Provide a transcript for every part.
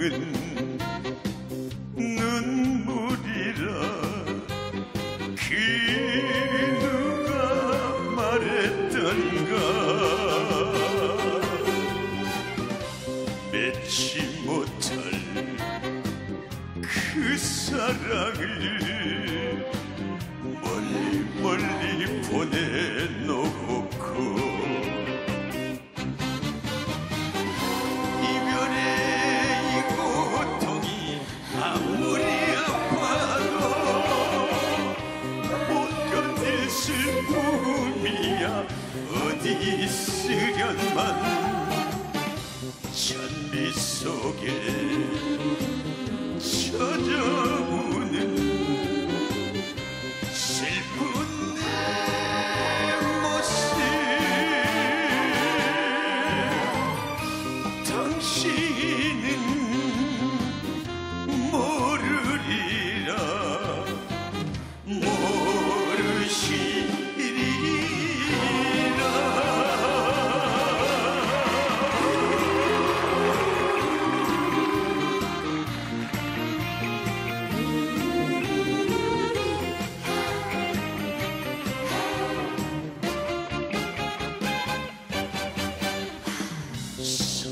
적은 눈물이라 그 누가 말했던가 맺지 못할 그 사랑을 멀리 멀리 보내놓고 이별의 이 고통이 아무리 아파도 못 견딜 슬픔이야 어디 있으련만 찬빛 속에 찾아오는 슬픈 내 모습 당신은 모르리라 모르시리라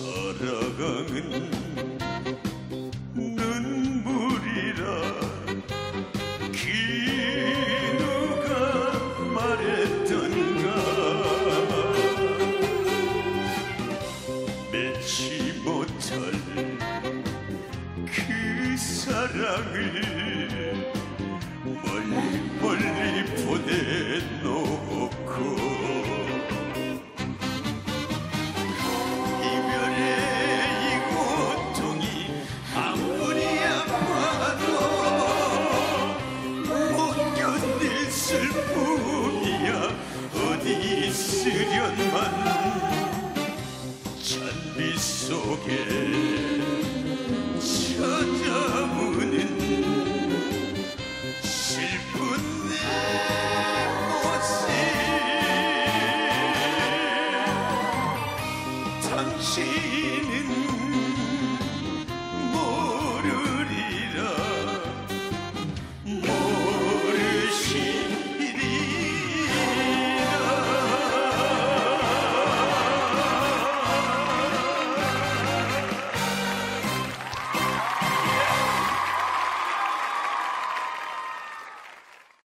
살아가는 눈물이라 그 누가 말했던가 맺지 못할 그 사랑을 멀리 멀리 보내놓고 슬픔이야 어디 있으련만 찬빛 속에